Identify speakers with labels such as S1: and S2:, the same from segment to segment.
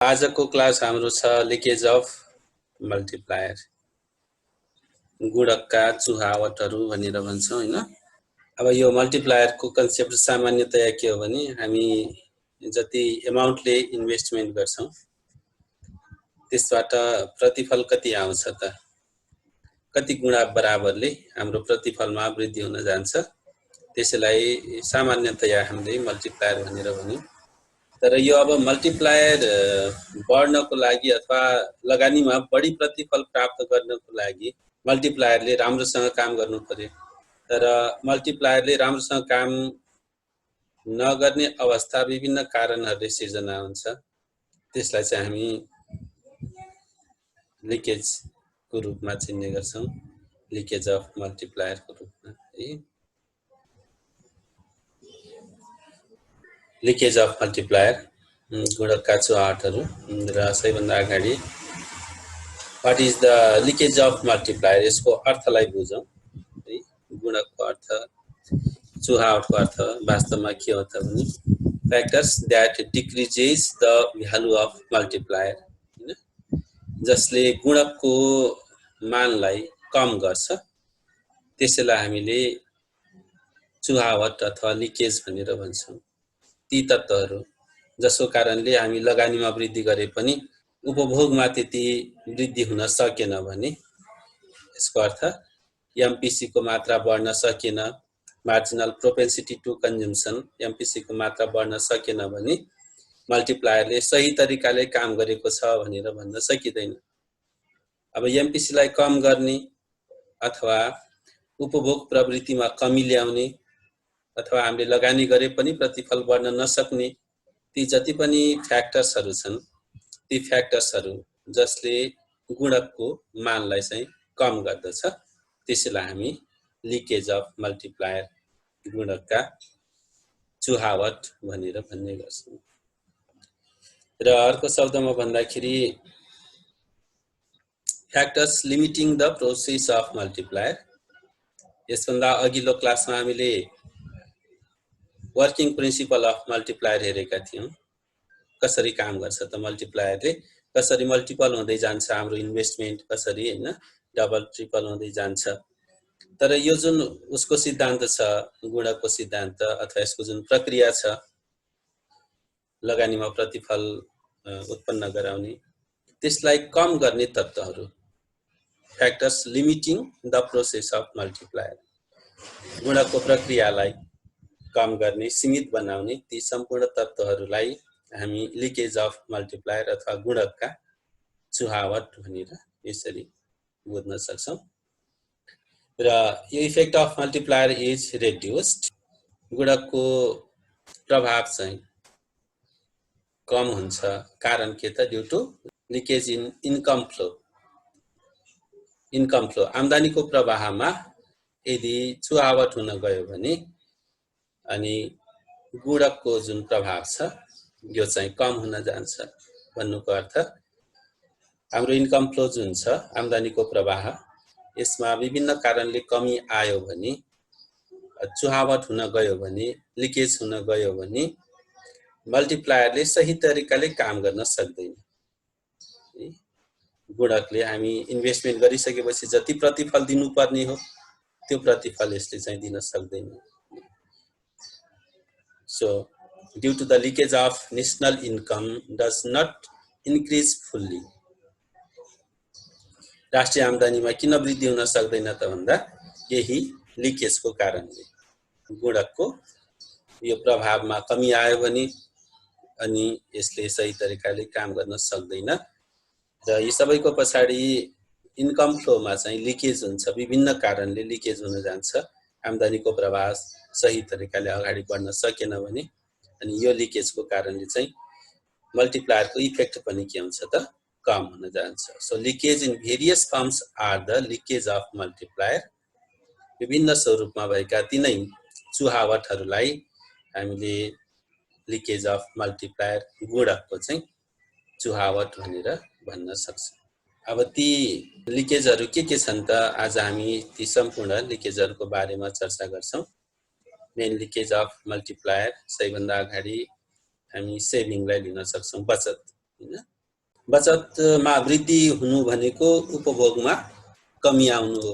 S1: आजको क्लास हाम्रो छ लिकेज अफ मल्टिप्लायर, गुणकका चुहावटहरू भनेर भन्छौँ हैन। अब यो मल्टिप्लायरको कन्सेप्ट सामान्यतया के हो भने हामी जति एमाउन्टले इन्भेस्टमेन्ट गर्छौं त्यसबाट प्रतिफल कति आउँछ त, कति गुणा बराबरले हाम्रो प्रतिफलमा वृद्धि हुन जान्छ, त्यसैलाई सामान्यतया हामीले मल्टिप्लायर भनेर भन्यौं। तर यो अब मल्टिप्लायर बढ्नको लागि अथवा लगानीमा बढी प्रतिफल प्राप्त गर्नको लागि मल्टिप्लायरले राम्रोसँग काम गर्नु पर्यो। तर मल्टिप्लायरले राम्रोसँग काम नगर्ने अवस्था विभिन्न कारणहरूले सिर्जना हुन्छ, त्यसलाई चाहिँ हामी लिकेजको रूपमा चिन्ने गर्छौं, लिकेज अफ मल्टिप्लायरको रूपमा है। लिकेज अफ मल्टिप्लायर गुणकका चुहावटहरू र सबैभन्दा अगाडि what is the leakage of multiplier, यसको अर्थलाई बुझौं है। गुणकको अर्थ, चुहावटको अर्थ वास्तवमा के हो त भने factors that decreases the value of multiplier, हैन, जसले गुणकको मानलाई कम गर्छ, त्यसैलाई हामीले चुहावट अथवा लिकेज भनेर भन्छौं। ती तत्त्वहरू जसको कारणले हामी लगानीमा वृद्धि गरे पनि उपभोगमा त्यति वृद्धि हुन सकेन भने यसको अर्थ एमपीसी को मात्रा बढ्न सकेन, मार्जिनल प्रोपेन्सिटी टु कन्जम्सन एमपीसी को मात्रा बढ्न सकेन भने मल्टिप्लायरले सही तरिकाले काम गरेको छ भनेर भन्न सकिदैन। अब एमपीसी लाई कम गर्ने अथवा उपभोग प्रवृत्तिमा कमी ल्याउने अथवा हामीले लगानी गरे पनि प्रतिफल बढ्न नसक्ने ती जति पनि फ्याक्टर्सहरू छन्, ती फ्याक्टर्सहरू जसले गुणकको मानलाई चाहिँ कम गर्दछ, त्यसैलाई हामी लिकेज अफ मल्टिप्लायर, गुणकका चुहावट भनेर भन्ने गर्छौं। र अर्को शब्दमा भन्दाखेरि factors limiting the process of multiplier. यसभन्दा अघिल्लो क्लासमा हामीले वर्किङ प्रिन्सिपल अफ मल्टिप्लायर हेरेका थियौं। कसरी काम गर्छ त मल्टिप्लायरले, कसरी मल्टिपल हुँदै जान्छ हाम्रो इन्भेस्टमेन्ट, कसरी हैन डबल ट्रिपल हुँदै जान्छ। तर यो जुन उसको सिद्धान्त छ, गुणकको सिद्धान्त अथवा यसको जुन प्रक्रिया छ लगानीमा प्रतिफल उत्पन्न गराउने, त्यसलाई कम गर्ने तत्त्वहरू, factors limiting the process of multiplier, गुणकको प्रक्रियालाई कम गर्ने, सीमित बनाउने ती सम्पूर्ण तत्त्वहरूलाई हामी लिकेज अफ मल्टिप्लायर अथवा गुणकका चुहावट भनेर यसरी बुझ्न सक्छौं। र यो effect of multiplier is reduced, गुणकको प्रभाव चाहिँ कम हुन्छ। कारण के त, due to leakage in income flow. Income flow आम्दानीको प्रवाहमा यदि चुहावट हुन गयो भने अनि गुणकको जुन प्रभाव छ यो चाहिँ कम हुन जान्छ। भन्नुको अर्थ हाम्रो इन्कम फ्लो जुन छ, आम्दानीको प्रवाह, यसमा विभिन्न कारणले कमी आयो भने, चुहावट हुन गयो भने, लिकेज हुन गयो भने मल्टिप्लायरले सही तरिकाले काम गर्न सक्दैन। गुणकले हामी इन्भेस्टमेन्ट गरिसकेपछि जति प्रतिफल दिनुपर्ने हो त्यो प्रतिफल यसले चाहिँ दिन सक्दैन। So, due to the leakage of national income does not increase fully. राष्ट्रिय आम्दानीमा किन वृद्धि हुन सक्दैन त भन्दा यही लिकेजको कारणले, गुणकको यो प्रभावमा कमी आयो भने अनि यसले सही तरिकाले काम गर्न सक्दैन। र यी सबैको पछाडी इन्कम फ्लोमा चाहिँ लिकेज हुन्छ, विभिन्न कारणले लिकेज हुन जान्छ। आम्दानीको प्रवाह सही तरिकाले अगाडि बढ्न सकेन भने अनि यो लिकेजको कारणले चाहिँ मल्टिप्लायरको इफेक्ट पनि के हुन्छ त, कम हुन जान्छ। So leakage in various firms are the leakage of multiplier. विभिन्न स्वरूपमा भएका तीनै चुहावटहरूलाई हामीले लिकेज अफ मल्टिप्लायर, गुणकको चाहिँ चुहावट भनेर भन्न सक्छौं। अब ती लिकेजहरू के छन् त, आज हामी ती सम्पूर्ण लिकेजहरूको बारेमा चर्चा गर्छौं। मेन लिकेज अफ मल्टिप्लायर, सबैभन्दा अगाडि हामी सेभिङलाई लिन सक्छौं, बचत। हैन। बचतमा वृद्धि हुनु भनेको उपभोगमा कमी आउनु हो।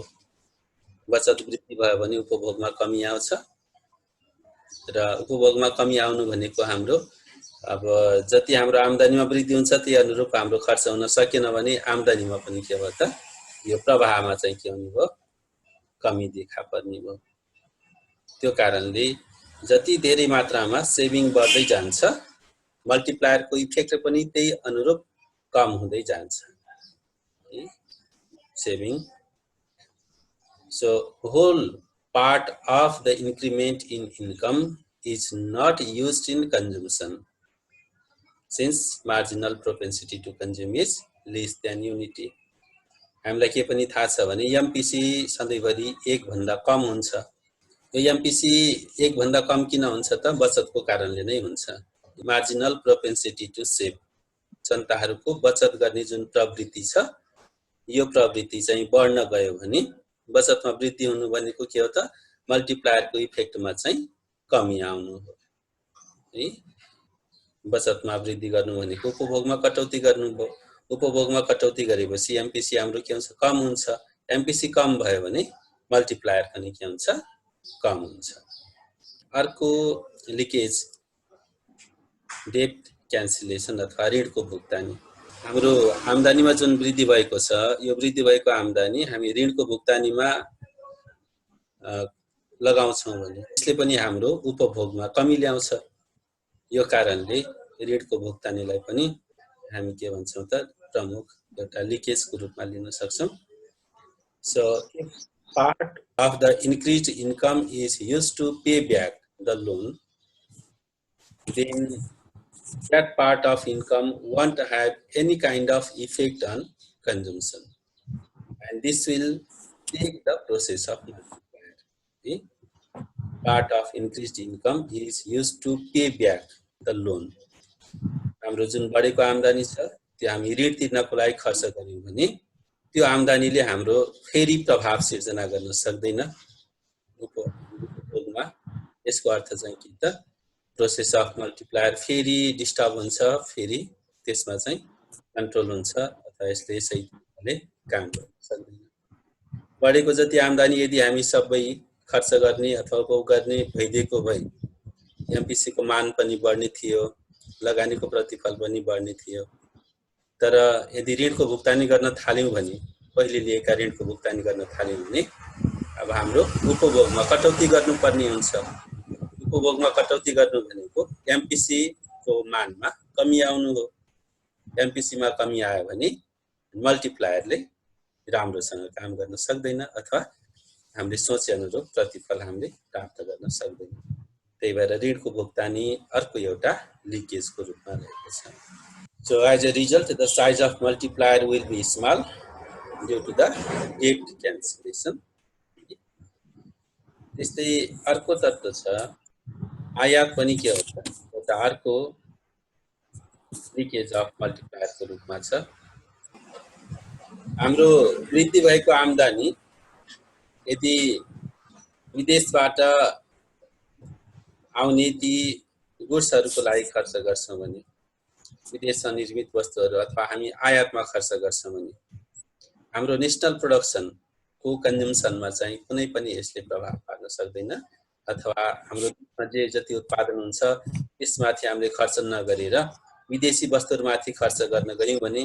S1: बचत वृद्धि भयो भने उपभोगमा कमी आउँछ र उपभोगमा कमी आउनु भनेको हाम्रो अब जति हाम्रो आम्दानीमा वृद्धि हुन्छ त्यही अनुरूप हाम्रो खर्च हुन सकेन भने आम्दानीमा पनि के भयो त यो प्रवाहमा चाहिँ के हुने भयो कमी देखा पर्ने भयो। त्यो कारणले जति धेरै मात्रामा सेभिङ बढ्दै जान्छ मल्टिप्लायरको इफेक्ट पनि त्यही अनुरूप कम हुँदै जान्छ। Saving so whole part of the increment in income is not used in consumption since marginal propensity to consume is less than unity। हामीलाई के पनि थाहा छ भने एमपीसी सधैँभरि 1 भन्दा कम हुन्छ। यो एमपीसी 1 भन्दा कम किन हुन्छ त बचतको कारणले नै हुन्छ। मार्जिनल प्रोपेन्सिटी टु सेभ जनताहरूको बचत गर्ने जुन प्रवृत्ति छ यो प्रवृत्ति चाहिँ बढ्न गयो भने बचतमा वृद्धि हुनु भनेको के हो त मल्टिप्लायरको इफेक्टमा चाहिँ कमी आउनु हो है। बचतमा वृद्धि गर्नु भनेको उपभोगमा कटौती गर्नु हो। उपभोगमा कटौती गरेपछि एमपीसी हाम्रो के हुन्छ कम हुन्छ। एमपीसी कम भयो भने मल्टिप्लायर पनि के हुन्छ कम हुन्छ। अर्को लिकेज डेट क्यान्सलेसन अथवा ऋणको भुक्तानी। हाम्रो आम्दानीमा जुन वृद्धि भएको छ यो वृद्धि भएको आम्दानी हामी ऋणको भुक्तानीमा लगाउँछौँ भने यसले पनि हाम्रो उपभोगमा कमी ल्याउँछ। यो कारणले ऋणको भुक्तानीलाई पनि हामी के भन्छौँ त प्रमुख एउटा लिकेजको रूपमा लिन सक्छौँ। So if part of the increased income is used to pay back the loan then that part of income won't have any kind of effect on consumption and this will take the process of multiplier. Okay? Part of increased income is used to pay back the loan। हाम्रो जुन बढेको आम्दानी छ त्यो हामी ऋण तिर्नको लागि खर्च गर्यौं भने त्यो आम्दानीले हाम्रो फेरि प्रभाव सिर्जना गर्न सक्दैन उपभोगमा। यसको अर्थ चाहिँ के त प्रोसेस अफ मल्टिप्लायर फेरि डिस्टर्ब हुन्छ, फेरि त्यसमा चाहिँ कन्ट्रोल हुन्छ अथवा यसले सही तरिकाले काम गर्न सक्दैन। बढेको जति आम्दानी यदि हामी सबै खर्च गर्ने अथवा उपभोग गर्ने भइदिएको भए एमपीसी को मान पनि बढ्ने थियो, लगानीको प्रतिफल पनि बढ्ने थियो। तर यदि ऋणको भुक्तानी गर्न थाल्यौं भने पहिले लिएका ऋणको भुक्तानी गर्न थाल्यौं भने अब हाम्रो उपभोगमा कटौती गर्नुपर्ने हुन्छ। उपभोगमा कटौती गर्नु भनेको एमपीसी को मानमा कमी आउनु हो। एमपीसी मा कमी आयो भने मल्टिप्लायरले राम्रोसँग काम गर्न सक्दैन अथवा हामीले सोचे अनुरूप प्रतिफल हामीले प्राप्त गर्न सक्दैन। त्यही भएर ऋणको भुक्तानी अर्को एउटा लिकेजको रूपमा रहेको छ। So as a result the size of multiplier will be small due to the debt cancellation। त्यस्तै अर्को तत्त्व छ आयात पनि के हो त एउटा अर्को लिकेज अफ मल्टिप्लायरको रूपमा छ। हाम्रो वृद्धि भएको आम्दानी यदि विदेशबाट आउने ती गुड्सहरूको लागि खर्च गर्छौं भने विदेशमा निर्मित वस्तुहरू अथवा हामी आयातमा खर्च गर्छौं भने हाम्रो नेशनल प्रोडक्सन को कन्जम्सनमा चाहिँ कुनै पनि यसले प्रभाव पार्न सक्दैन अथवा हाम्रो देशमा जे जति उत्पादन हुन्छ त्यसमाथि हामीले खर्च नगरेर विदेशी वस्तुहरूमाथि खर्च गर्न गयौं भने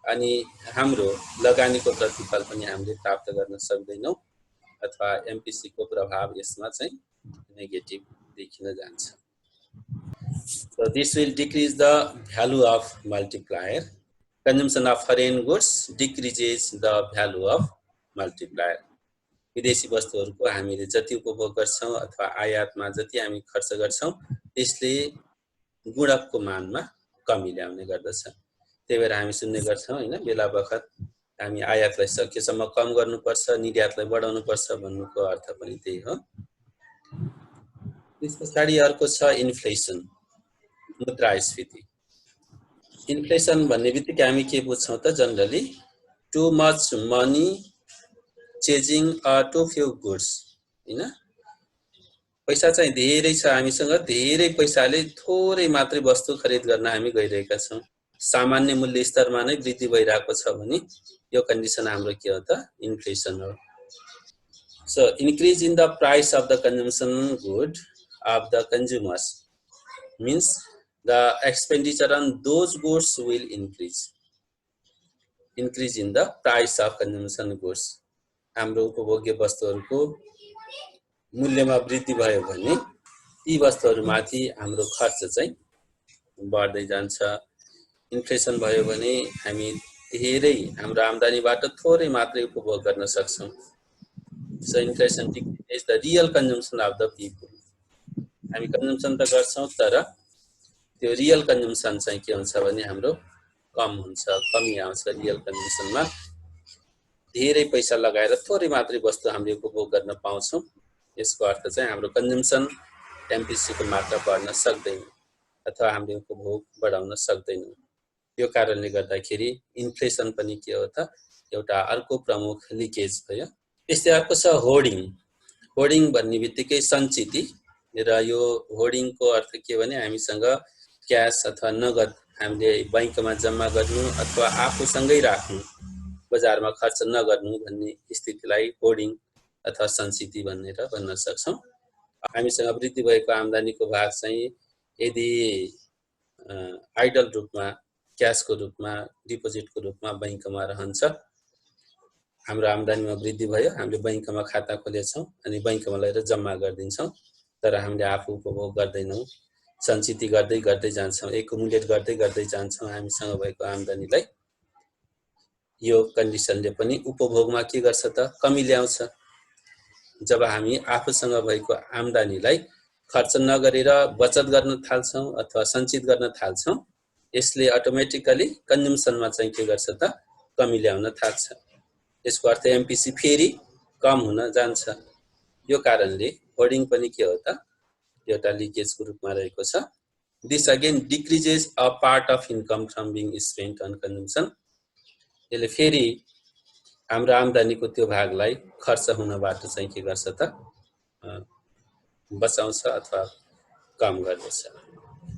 S1: अनि हाम्रो लगानीको प्रतिफल पनि हामीले प्राप्त गर्न सक्दैनौं अथवा एमपीसी को प्रभाव यसमा चाहिँ नेगेटिभ देखिन जान्छ। So this will decrease the value of multiplier। Consumption of foreign goods decreases the value of multiplier। विदेशी वस्तुहरूको हामीले जति उपभोग गर्छौं अथवा आयातमा जति हामी खर्च गर्छौं त्यसले गुणकको मानमा कमी ल्याउने गर्दछ। त्यही भएर हामी सुन्ने गर्छौं हैन बेला बखत हामी आयातलाई सकेसम्म कम गर्नुपर्छ, निर्यातलाई बढाउनु पर्छ भन्नुको अर्थ पनि त्यही हो। त्यसपछि अर्को छ इन्फ्लेसन मुद्रास्फीति। इन्फ्लेसन भन्ने बित्तिकै हामी के बुझ्छौं त generally too much money chasing too few goods हैन। पैसा चाहिँ धेरै छ हामीसँग, धेरै पैसाले थोरै मात्रै वस्तु खरिद गर्न हामी गइरहेका छौं। सामान्य मूल्य स्तरमा नै वृद्धि भइरहेको छ भने यो कन्डिसन हाम्रो के हो त इन्फ्लेसन हो So increase in the price of the consumption good of the consumers means the expenditure on those goods will increase in the price of consumption goods हाम्रो उपभोग्य वस्तुहरूको मूल्यमा वृद्धि भयो भने ती वस्तुहरूमाथि हाम्रो खर्च चाहिँ बढ्दै जान्छ इन्फ्लेसन भयो भने हामी धेरै हाम्रो आम्दानीबाट थोरै मात्रै उपभोग गर्न सक्छौं So inflation is the real consumption of the people. हामी कन्जम्सन त गर्छौं तर त्यो रियल कन्जम्सन चाहिँ के हुन्छ भने हाम्रो कम हुन्छ कमी आउँछ रियल कन्जम्सनमा धेरै पैसा लगाएर थोरै मात्रै वस्तु हामीले उपभोग गर्न पाउँछौं यसको अर्थ चाहिँ हाम्रो कन्जम्सन एमपीसी को मात्रा बढ्न सक्दैन अथवा हामीले उपभोग बढाउन सक्दैनौं यो कारणले गर्दाखेरि इन्फ्लेसन पनि के हो त एउटा अर्को प्रमुख लिकेज भयो यस्तै अर्को छ होर्डिङ होर्डिङ भन्ने बित्तिकै सञ्चिति र यो होर्डिङको अर्थ के भने हामीसँग क्याश अथवा नगद हामीले बैंकमा जम्मा गर्नु अथवा आफूसँगै राख्नु बजारमा खर्च नगर्नु भन्ने स्थितिलाई होर्डिङ अथवा सञ्चिति भनेर भन्न सक्छौं हामीसँग वृद्धि भएको आम्दानीको भाग चाहिँ यदि आइडल रूपमा क्याशको रूपमा डिपोजिटको रूपमा बैंकमा रहन्छ हाम्रो आम्दानीमा वृद्धि भयो हामीले बैंकमा खाता खोलेछौं अनि बैंकमा लगेर जम्मा गर्दिन्छौं तर हामीले आफू उपभोग गर्दैनौं सञ्चिति गर्दै गर्दै जान्छौं एकुमुलेट गर्दै गर्दै जान्छौं हामीसँग भएको आम्दानीलाई यो कन्डिसनले पनि उपभोगमा के गर्छ त कमी ल्याउँछ जब हामी आफूसँग भएको आम्दानीलाई खर्च नगरेर बचत गर्न थाल्छौं अथवा सञ्चित गर्न थाल्छौं यसले अटोमेटिकली कन्जम्सनमा चाहिँ के गर्छ त कमी ल्याउन थाल्छ यसको अर्थ एमपीसी फेरि कम हुन जान्छ यो कारणले होर्डिङ पनि के हो त एउटा लिकेजको रूपमा रहेको छ this again decreases a part of income from being spent on consumption यसले फेरि हाम्रो आम्दानीको त्यो भागलाई खर्च हुनबाट चाहिँ के गर्छ त बचाउँछ अथवा कम गर्दछ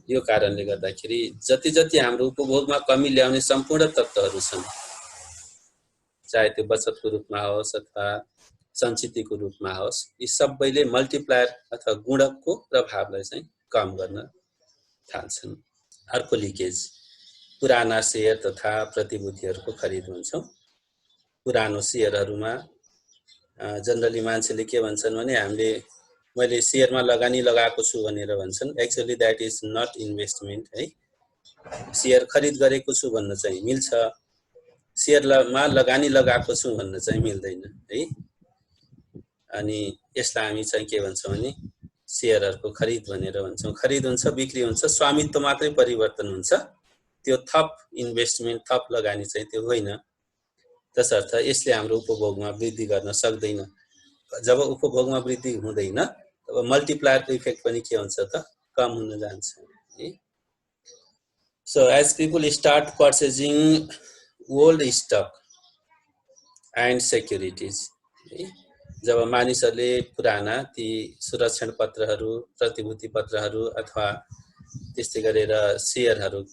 S1: यो कारणले गर्दाखेरि जति जति हाम्रो उपभोगमा कमी ल्याउने सम्पूर्ण तत्त्वहरू छन् चाहे त्यो बचतको रूपमा होस् अथवा सञ्चितिको रूपमा होस् यी सबैले मल्टिप्लायर अथवा गुणकको प्रभावलाई चाहिँ कम गर्न थाल्छन् अर्को लिकेज पुराना शेयर तथा प्रतिभूतिहरूको खरिद हुन्छ पुरानो शेयरहरुमा जनरली मान्छेले के भन्छन् भने हामीले मैले शेयरमा लगानी लगाएको छु भनेर भन्छन् actually that is not investment है शेयर खरिद गरेको छु भन्न चाहिँ मिल्छ शेयरमा लगानी लगाएको छु भन्न चाहिँ मिल्दैन है अनि यसलाई हामी चाहिँ के भन्छौं भने शेयरहरुको खरिद भनेर भन्छौं खरिद हुन्छ बिक्री हुन्छ स्वामित्व मात्रै परिवर्तन हुन्छ त्यो थप इन्भेस्टमेन्ट थप लगानी चाहिँ त्यो होइन त्यसर्थ यसले हाम्रो उपभोगमा वृद्धि गर्न सक्दैन जब उपभोगमा वृद्धि हुँदैन तब मल्टिप्लायरको इफेक्ट पनि के हुन्छ त कम हुन जान्छ है so as people start purchasing old stock and securities जब मानिसहरूले पुराना ती सुरक्षण पत्रहरू प्रतिभूति पत्रहरू अथवा त्यस्तै गरेर शेयरहरू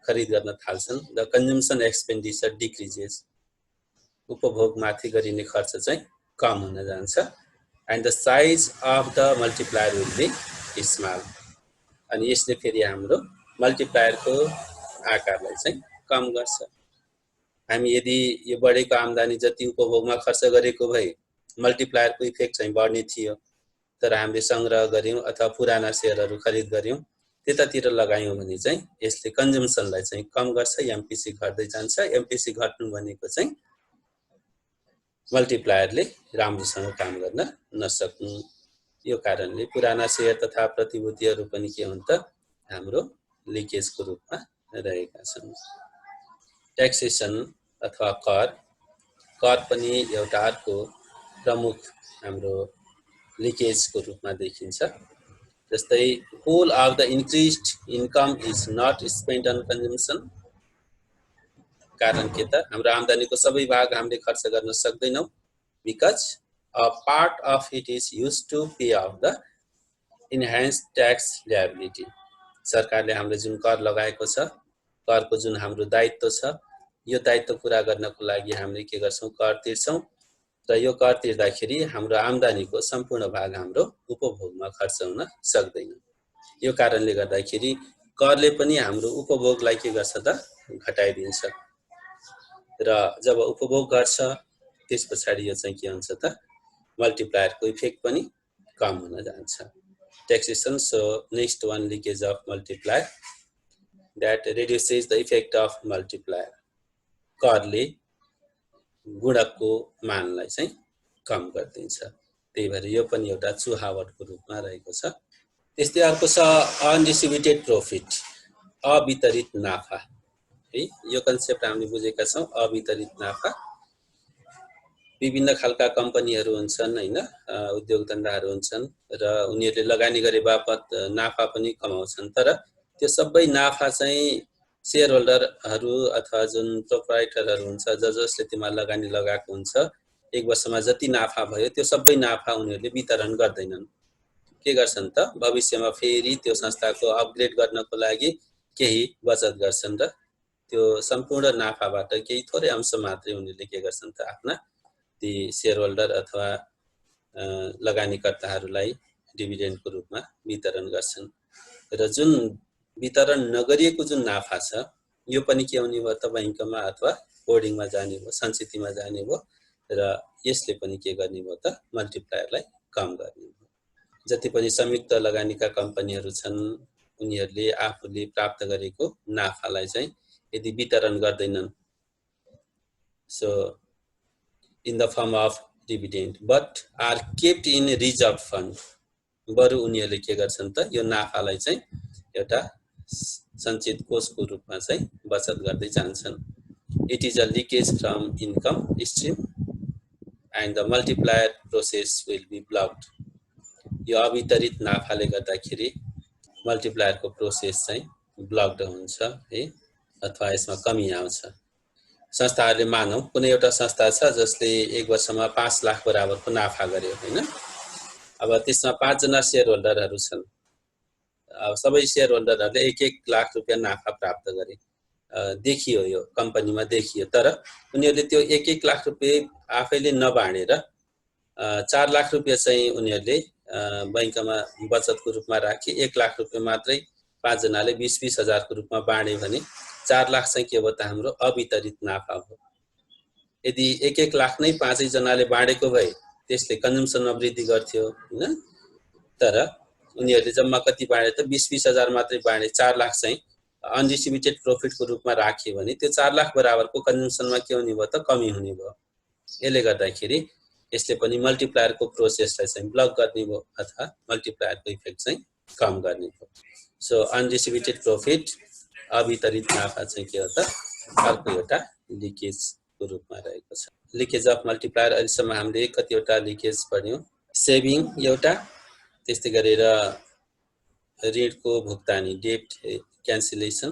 S1: खरिद गर्न थाल्छन् द कन्जम्सन एक्सपेन्डिचर डिक्रिजेस उपभोगमाथि गरिने खर्च चाहिँ कम हुन जान्छ and the size of the multiplier will be small अनि यसले फेरि हाम्रो मल्टिप्लायरको आकारलाई चाहिँ कम गर्छ हामी यदि यो बढेको आम्दानी जति उपभोगमा खर्च गरेको भए मल्टिप्लायरको इफेक्ट चाहिँ बढ्ने थियो तर हामीले संग्रह गर्यौं अथवा पुराना शेयरहरू खरिद गर्यौं त्यतातिर लगायौं भने चाहिँ यसले कन्जम्सनलाई चाहिँ कम गर्छ एमपीसी घट्दै जान्छ एमपीसी घट्नु भनेको चाहिँ मल्टिप्लायरले राम्रोसँग काम गर्न नसक्नु यो कारणले पुराना शेयर तथा प्रतिभूतिहरू पनि के हुन् त हाम्रो लिकेजको रूपमा रहेका छन् ट्याक्सेसन अथवा कर पनि एउटा अर्को प्रमुख हाम्रो लिकेजको रूपमा देखिन्छ जस्तै whole of the increased income is not spent on consumption कारण के त हाम्रो आम्दानीको सबै भाग हामीले खर्च गर्न सक्दैनौं because a part of it is used to pay off the enhanced tax liability सरकारले हामीले जुन कर लगाएको छ करको जुन हाम्रो दायित्व छ यो दायित्व पूरा गर्नको लागि हामीले के गर्छौं कर तिर्छौं र यो कर तिर्दाखेरि हाम्रो आम्दानीको सम्पूर्ण भाग हाम्रो उपभोगमा खर्च हुन सक्दैन। यो कारणले गर्दाखेरि करले पनि हाम्रो उपभोगलाई के गर्छ त घटाइदिन्छ र जब उपभोग गर्छ त्यसपछि यो चाहिँ के हुन्छ त मल्टिप्लायरको इफेक्ट पनि कम हुन जान्छ। Taxation, so next one leakage of multiplier that reduces the effect of multiplier. करले गुणकको मानलाई चाहिँ कम गरिदिन्छ। त्यही भएर यो पनि एउटा चुहावटको रूपमा रहेको छ। त्यस्तै अर्को छ अनडिस्ट्रिब्युटेड प्रॉफिट, अवितरित नाफा है। यो कन्सेप्ट हामीले बुझेका छौं। अवितरित नाफा विभिन्न खालका कम्पनीहरु हुन्छन् हैन, उद्योग धन्दाहरु हुन्छन् र उनीहरुले लगानी गरे बापत नाफा पनि कमाउँछन्, तर त्यो सबै नाफा चाहिँ शेयर होल्डरहरु अथवा जुन प्रोप्राइटरहरु हुन्छ जसले त्यसमा लगानी लगाएको हुन्छ एक वर्षमा जति नाफा भयो त्यो सबै नाफा उनीहरुले वितरण गर्दैनन्। के गर्छन् त भविष्यमा फेरि त्यो संस्थाको अपग्रेड गर्नको लागि केही बचत गर्छन् र त्यो सम्पूर्ण नाफाबाट केही थोरै अंश मात्रै उनीहरुले के गर्छन् त आफ्ना ती शेयर होल्डर अथवा लगानीकर्ताहरूलाई डिभिडेन्डको रूपमा वितरण गर्छन् र जुन वितरण नगरिएको जुन नाफा छ यो पनि के हुने भयो त बैंकमा अथवा होर्डिङमा जाने भयो, सञ्चितमा जाने भयो र यसले पनि के गर्ने भयो त मल्टिप्लायरलाई कम गर्ने भयो। जति पनि संयुक्त लगानीका कम्पनीहरु छन् उनीहरुले आफूले प्राप्त गरेको नाफालाई चाहिँ यदि वितरण गर्दैनन् so in the form of dividend but are kept in reserve fund, बरु उनीहरुले के गर्छन् त यो नाफालाई चाहिँ एउटा सञ्चित कोषको रूपमा चाहिँ बचत गर्दै जान्छन्। It is a leakage from income stream and the multiplier process will be blocked. यो अवितरित नाफाले गर्दाखेरि मल्टिप्लायरको प्रोसेस चाहिँ ब्लक्ड हुन्छ है अथवा यसमा कमी आउँछ। संस्थाहरुले मानौ कुनै एउटा संस्था छ जसले एक वर्षमा 5 लाख बराबरको नाफा गर्यो हैन। अब त्यसमा 5 जना शेयर होल्डरहरु छन्। अब सबै शेयर होल्डरहरुले 1-1 लाख रुपैयाँ नाफा प्राप्त गरे। देखियो यो कम्पनीमा देखियो, तर उनीहरुले त्यो 1-1 लाख रुपैयाँ आफैले नबाडेर 4 लाख रुपैयाँ चाहिँ उनीहरुले बैंकमा बचतको रूपमा राखी 1 लाख रुपैयाँ मात्रै 5 जनाले 20-20 हजारको रूपमा बाँडे भने 4 लाख चाहिँ के भयो त हाम्रो अवितरित नाफा भयो। यदि 1-1 लाख नै 5 जनाले बाँडेको भए त्यसले कन्जम्सनमा वृद्धि गर्थ्यो हैन, तर उनीहरुले जम्मा कति बाँडे त 20-20 हजार मात्रै बाँडे। 4 लाख चाहिँ अनडिस्ट्रिब्युटेड प्रॉफिटको रूपमा राखे भने त्यो 4 लाख बराबरको कन्जम्सनमा के हुने भयो त कमी हुने भयो। यसले गर्दाखेरि यसले पनि मल्टिप्लायरको प्रोसेसलाई चाहिँ ब्लक गर्ने भयो अथवा मल्टिप्लायरको इफेक्ट चाहिँ कम गर्ने भयो। सो अनडिस्ट्रिब्युटेड प्रॉफिट अवितरित नाफा चाहिँ के हो त अर्को एउटा लिकेजको रूपमा रहेको छ। लिकेज अफ मल्टिप्लायर अहिलेसम्म हामीले कतिवटा लिकेज पढ्यौं। सेभिङ एउटा, त्यस्तै गरेर ऋणको भुक्तानी डेट क्यान्सलेसन,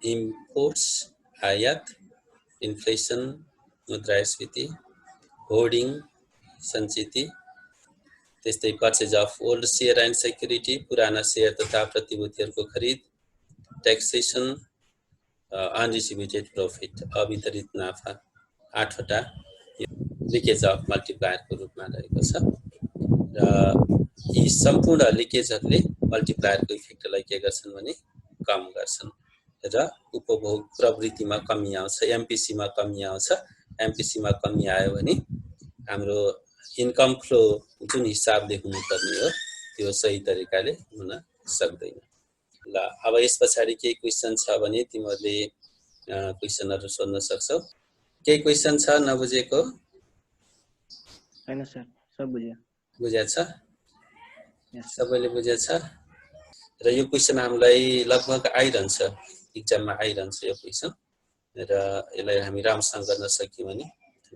S1: इम्पोर्ट्स आयात, इन्फ्लेसन मुद्रास्फीति, होर्डिङ सञ्चिति, त्यस्तै purchase of old share and security पुराना शेयर तथा प्रतिभूतिहरुको खरिद, टैक्सेसन, अनडिस्ट्रिब्युटेड प्रॉफिट अवितरित नाफा 8 वटा लिकेज अफ मल्टिप्लायरको रूपमा रहेको छ र यी सम्पूर्ण लिकेजहरुले मल्टिप्लायरको इफेक्टलाई के गर्छन् भने कम गर्छन् र उपभोग प्रवृत्तिमा कमी आउँछ, एमपीसी मा कमी आउँछ। एमपीसी मा कमी आयो भने हाम्रो इन्कम फ्लो जुन हिसाबले हुनुपर्ने हो त्यो सही तरिकाले हुन सक्दैन। ल अब यसपछि केही क्वेशन छ भने तिमीहरुले क्वेशनहरु सोध्न सक्छौ। केही क्वेशन छ नबुझेको?
S2: हैन सर, सब बुझ्यो।
S1: बुझ्या छ? सबैले बुझ्या छ? र यो क्वेशन हामीलाई लगभग आइरहन्छ, एक्जाममा आइरहन्छ यो क्वेशन र यसलाई हामी राम्रोसँग गर्न सक्यौं भने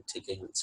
S1: ठिकै हुन्छ।